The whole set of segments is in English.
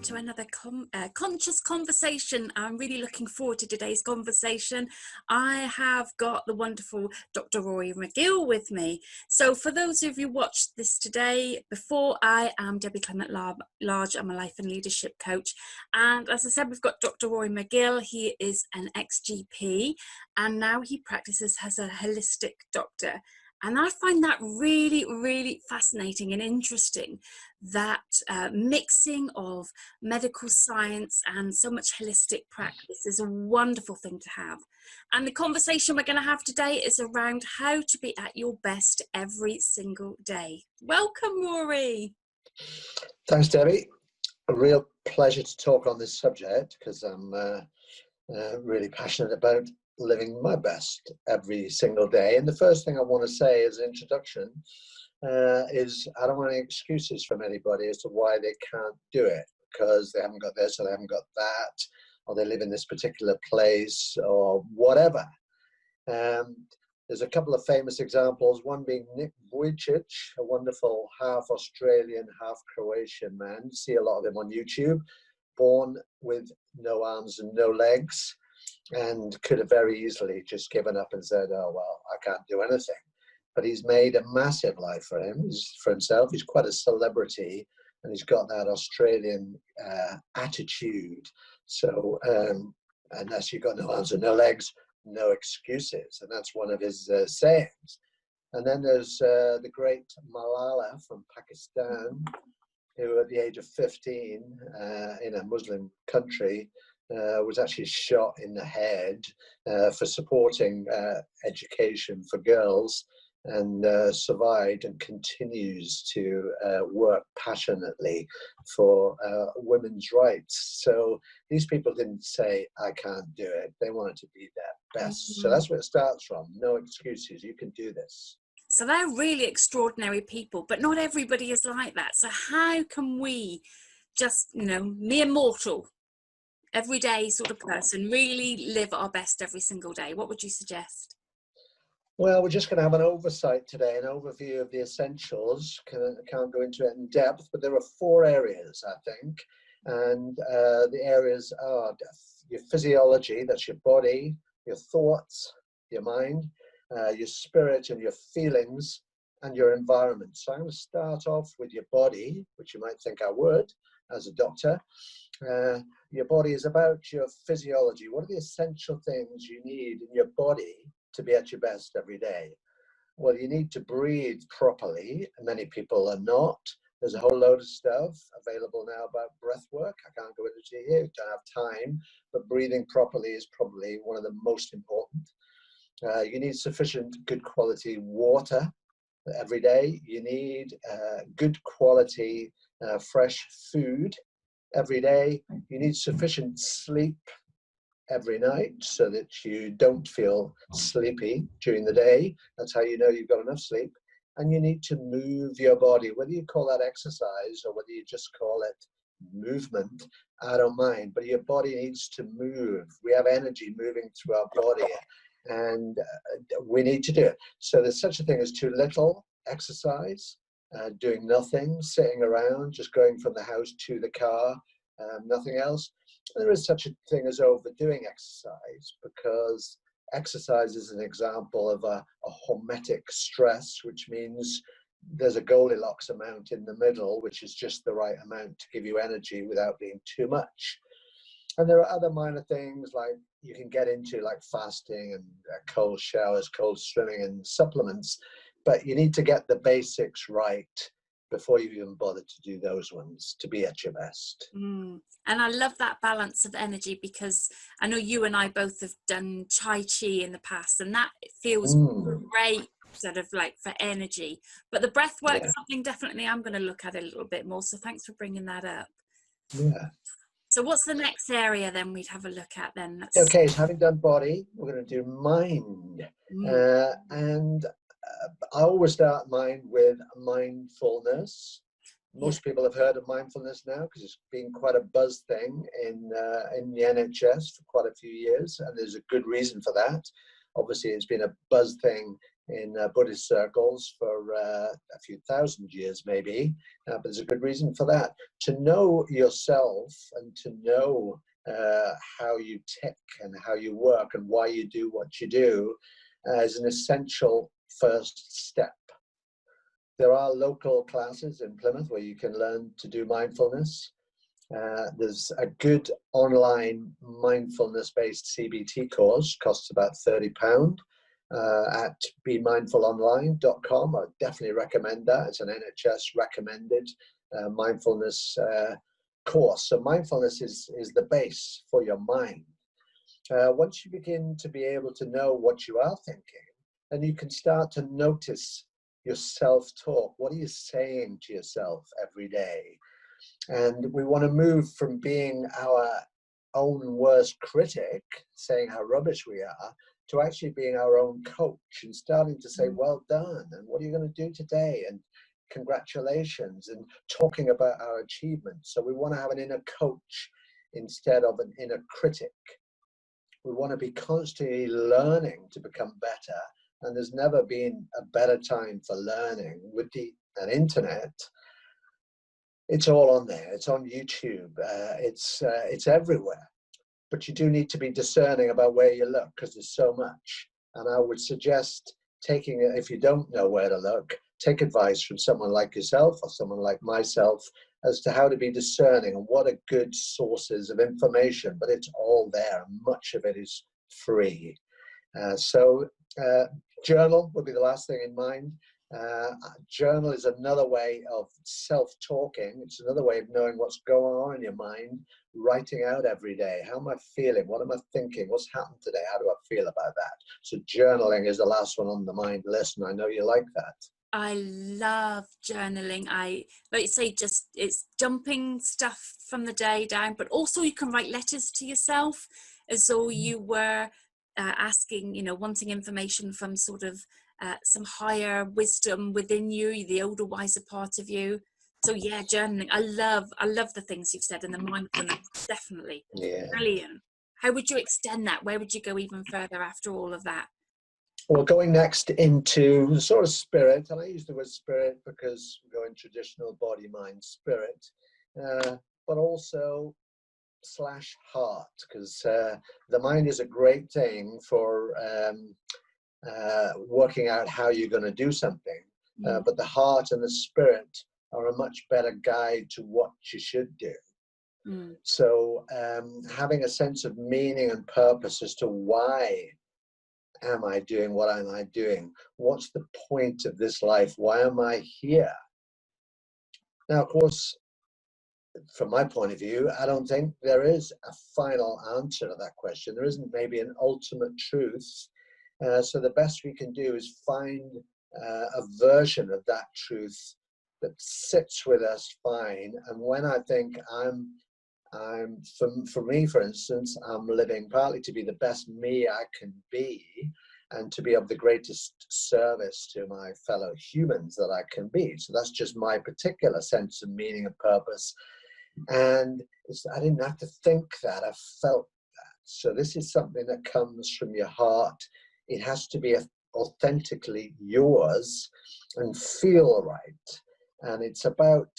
to another conscious conversation. I'm really looking forward to today's conversation. I have got the wonderful Dr. Rory McGill with me. So for those of you who watched this today, before, I am Debbie Clement Large. I'm a life and leadership coach. And as I said, we've got Dr. Rory McGill. He is an ex-GP and now he practices as a holistic doctor. And I find that really, really fascinating and interesting, that mixing of medical science and so much holistic practice is a wonderful thing to have. And the conversation we're going to have today is around how to be at your best every single day. Welcome, Rory. Thanks, Debbie. A real pleasure to talk on this subject because I'm really passionate about living my best every single day. And the first thing I want to say as an introduction is I don't want any excuses from anybody as to why they can't do it, because they haven't got this or they haven't got that, or they live in this particular place or whatever. There's a couple of famous examples, one being Nick Vujicic, a wonderful half Australian, half Croatian man. You see a lot of him on YouTube, born with no arms and no legs, and could have very easily just given up and said, oh, well, I can't do anything. But he's made a massive life for himself. He's quite a celebrity, and he's got that Australian attitude. So unless you've got no arms and no legs, no excuses. And that's one of his sayings. And then there's the great Malala from Pakistan, who at the age of 15 in a Muslim country was actually shot in the head for supporting education for girls, and survived and continues to work passionately for women's rights. So these people didn't say, I can't do it. They wanted to be their best. Mm-hmm. So that's where it starts from. No excuses. You can do this. So they're really extraordinary people, but not everybody is like that. So how can we just, mere mortal, everyday sort of person, really live our best every single day? What would you suggest? Well, we're just going to have an oversight today, an overview of the essentials. Can't go into it in depth, but there are 4 areas, I think. And the areas are your physiology, that's your body, your thoughts, your mind, your spirit and your feelings, and your environment. So I'm going to start off with your body, which you might think I would as a doctor. Your body is about your physiology. What are the essential things you need in your body to be at your best every day? Well, you need to breathe properly. Many people are not. There's a whole load of stuff available now about breath work. I can't go into it here, don't have time, but breathing properly is probably one of the most important. You need sufficient good quality water every day. You need good quality fresh food every day. You need sufficient sleep every night so that you don't feel sleepy during the day. That's how you know you've got enough sleep. And you need to move your body, whether you call that exercise or whether you just call it movement, I don't mind, but your body needs to move. We have energy moving through our body, and we need to do it. So there's such a thing as too little exercise, doing nothing, sitting around, just going from the house to the car, nothing else. There is such a thing as overdoing exercise, because exercise is an example of a hormetic stress, which means there's a Goldilocks amount in the middle, which is just the right amount to give you energy without being too much. And there are other minor things like you can get into, like fasting and cold showers, cold swimming and supplements, but you need to get the basics right before you even bother to do those ones to be at your best. And I love that balance of energy, because I know you and I both have done Tai Chi in the past, and that feels great, sort of like for energy. But the breath work is something definitely I'm going to look at a little bit more. So thanks for bringing that up. Yeah. So what's the next area then we'd have a look at then? Okay, so having done body, we're going to do mind. And I always start mind with mindfulness. Most people have heard of mindfulness now because it's been quite a buzz thing in the NHS for quite a few years, and there's a good reason for that. Obviously, it's been a buzz thing in Buddhist circles for a few thousand years maybe, but there's a good reason for that. To know yourself and to know how you tick and how you work and why you do what you do is an essential first step. There are local classes in Plymouth where you can learn to do mindfulness. There's a good online mindfulness-based CBT course, costs about £30, at BeMindfulOnline.com. I definitely recommend that. It's an NHS recommended mindfulness course. So mindfulness is the base for your mind. Once you begin to be able to know what you are thinking, then you can start to notice your self-talk. What are you saying to yourself every day? And we want to move from being our own worst critic, saying how rubbish we are, to actually being our own coach and starting to say, well done, and what are you going to do today, and congratulations, and talking about our achievements. So we want to have an inner coach instead of an inner critic. We want to be constantly learning to become better, and there's never been a better time for learning. With the internet, it's all on there. It's on YouTube. It's everywhere. But you do need to be discerning about where you look, because there's so much. And I would suggest taking it, if you don't know where to look, take advice from someone like yourself or someone like myself as to how to be discerning and what are good sources of information. But it's all there, and much of it is free. Journal would be the last thing in mind. Journal is another way of self-talking. It's another way of knowing what's going on in your mind, writing out every day. How am I feeling? What am I thinking? What's happened today? How do I feel about that? So journaling is the last one on the mind list, and I know you like that. I love journaling. Like you say, just it's dumping stuff from the day down, but also you can write letters to yourself as though you were asking, wanting information from sort of some higher wisdom within you, the older, wiser part of you. So yeah, journaling. I love the things you've said, and the mindfulness, definitely. Yeah. Brilliant. How would you extend that? Where would you go even further after all of that? Well, going next into sort of spirit, and I use the word spirit because we're going traditional body, mind, spirit, but also / heart, because the mind is a great thing for working out how you're going to do something, but the heart and the spirit are a much better guide to what you should do. So having a sense of meaning and purpose as to why am I doing what am I doing? What's the point of this life? Why am I here? Now, of course, from my point of view, I don't think there is a final answer to that question. There isn't maybe an ultimate truth. So the best we can do is find a version of that truth that sits with us fine. And when I think for me, for instance, I'm living partly to be the best me I can be, and to be of the greatest service to my fellow humans that I can be. So that's just my particular sense of meaning and purpose. And I didn't have to think that, I felt that. So this is something that comes from your heart. It has to be authentically yours and feel right. And it's about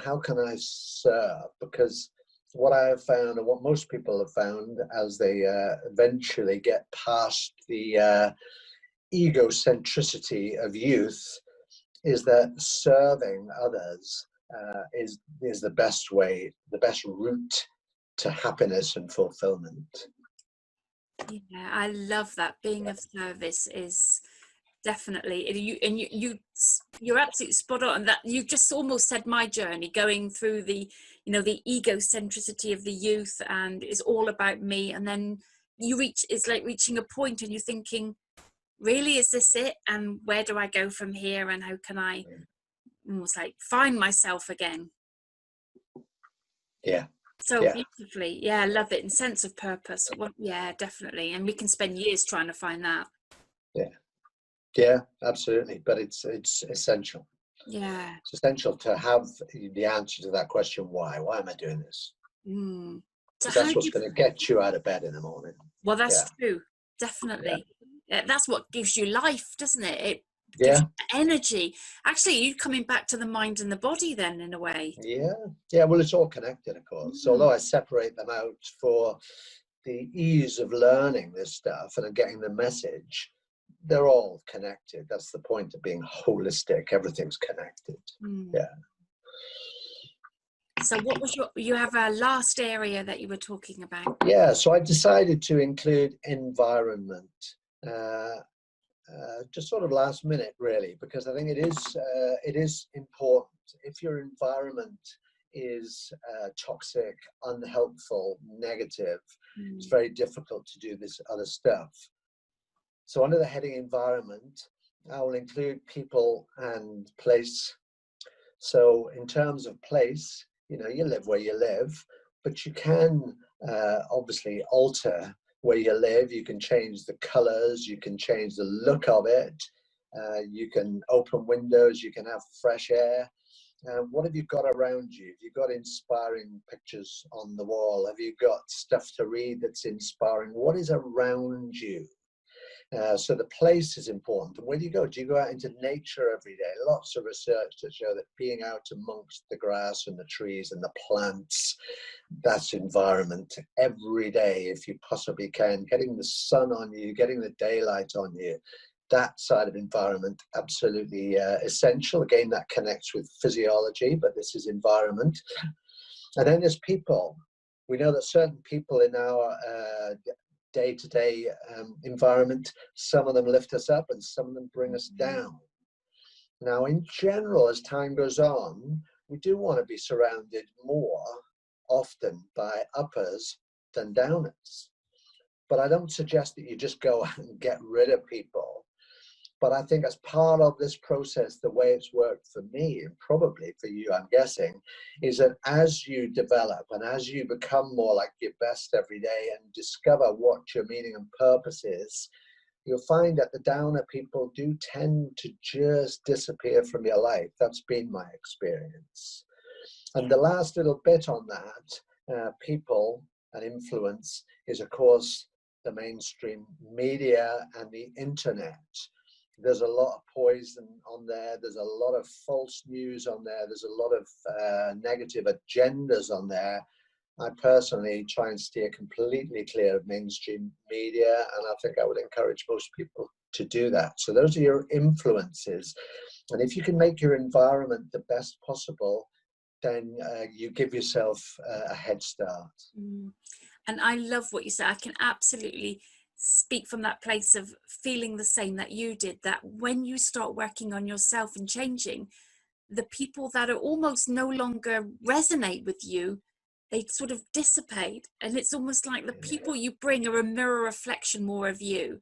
how can I serve? Because what I have found, and what most people have found as they eventually get past the egocentricity of youth, is that serving others is the best way, the best route to happiness and fulfillment. Yeah, I love that. Being of service is definitely, you're absolutely spot on. That you just almost said my journey, going through the the egocentricity of the youth, and it's all about me, and then it's like reaching a point and you're thinking, really, is this it? And where do I go from here? And how can I almost like find myself again? Yeah. So Yeah. beautifully. Yeah, I love it. And sense of purpose. Well, yeah, definitely. And we can spend years trying to find that. Yeah. Yeah, absolutely. But it's essential. Yeah. It's essential to have the answer to that question, why? Why am I doing this? So Because that's what's going to get you out of bed in the morning. Well, that's true. Definitely. That's what gives you life, doesn't it? It gives Yeah. you energy. Actually, you coming back to the mind and the body then, in a way. Yeah. Well, it's all connected, of course. So although I separate them out for the ease of learning this stuff and getting the message, they're all connected. That's the point of being holistic. Everything's connected. Yeah. So what was you have a last area that you were talking about? Yeah, so I decided to include environment, just sort of last minute, really, because I think it is important. If your environment is toxic, unhelpful, negative, it's very difficult to do this other stuff. So under the heading environment, I will include people and place. So in terms of place, you live where you live, but you can obviously alter where you live. You can change the colors, you can change the look of it, you can open windows, you can have fresh air. What have you got around you? Have you got inspiring pictures on the wall? Have you got stuff to read that's inspiring? What is around you? So the place is important. And where do you go? Do you go out into nature every day? Lots of research to show that being out amongst the grass and the trees and the plants, that's environment every day if you possibly can. Getting the sun on you, getting the daylight on you, that side of environment, absolutely essential. Again, that connects with physiology, but this is environment. And then there's people. We know that certain people in our day-to-day environment, some of them lift us up and some of them bring us down. Now, in general, as time goes on, we do want to be surrounded more often by uppers than downers. But I don't suggest that you just go out and get rid of people. But I think as part of this process, the way it's worked for me, and probably for you, I'm guessing, is that as you develop and as you become more like your best every day and discover what your meaning and purpose is, you'll find that the downer people do tend to just disappear from your life. That's been my experience. And the last little bit on that, people and influence, is of course the mainstream media and the internet. There's a lot of poison on there. There's a lot of false news on there. There's a lot of negative agendas on there. I personally try and steer completely clear of mainstream media, and I think I would encourage most people to do that. So those are your influences. And if you can make your environment the best possible, then you give yourself a head start. And I love what you said. I can absolutely speak from that place of feeling the same that you did, that when you start working on yourself and changing, the people that are almost no longer resonate with you, they sort of dissipate. And it's almost like the people you bring are a mirror reflection more of you.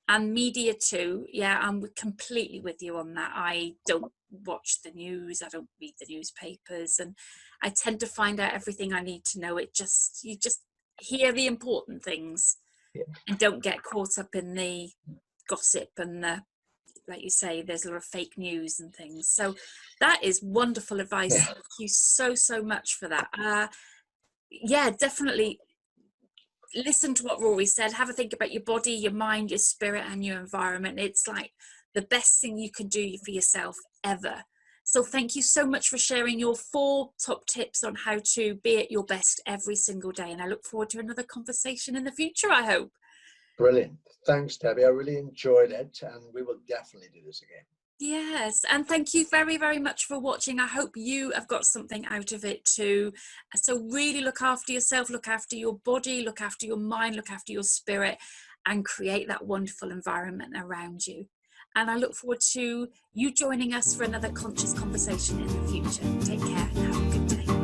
And media too. Yeah, I'm completely with you on that. I don't watch the news, I don't read the newspapers, and I tend to find out everything I need to know. You just hear the important things and don't get caught up in the gossip and the, like you say, there's a lot of fake news and things. So that is wonderful advice. Thank you so much for that. Yeah, definitely listen to what Rory said. Have a think about your body, your mind, your spirit, and your environment. It's like the best thing you can do for yourself ever. So thank you so much for sharing your 4 top tips on how to be at your best every single day. And I look forward to another conversation in the future, I hope. Brilliant. Thanks, Debbie. I really enjoyed it, and we will definitely do this again. Yes, and thank you very much for watching. I hope you have got something out of it too. So really look after yourself, look after your body, look after your mind, look after your spirit, and create that wonderful environment around you. And I look forward to you joining us for another conscious conversation in the future. Take care and have a good day.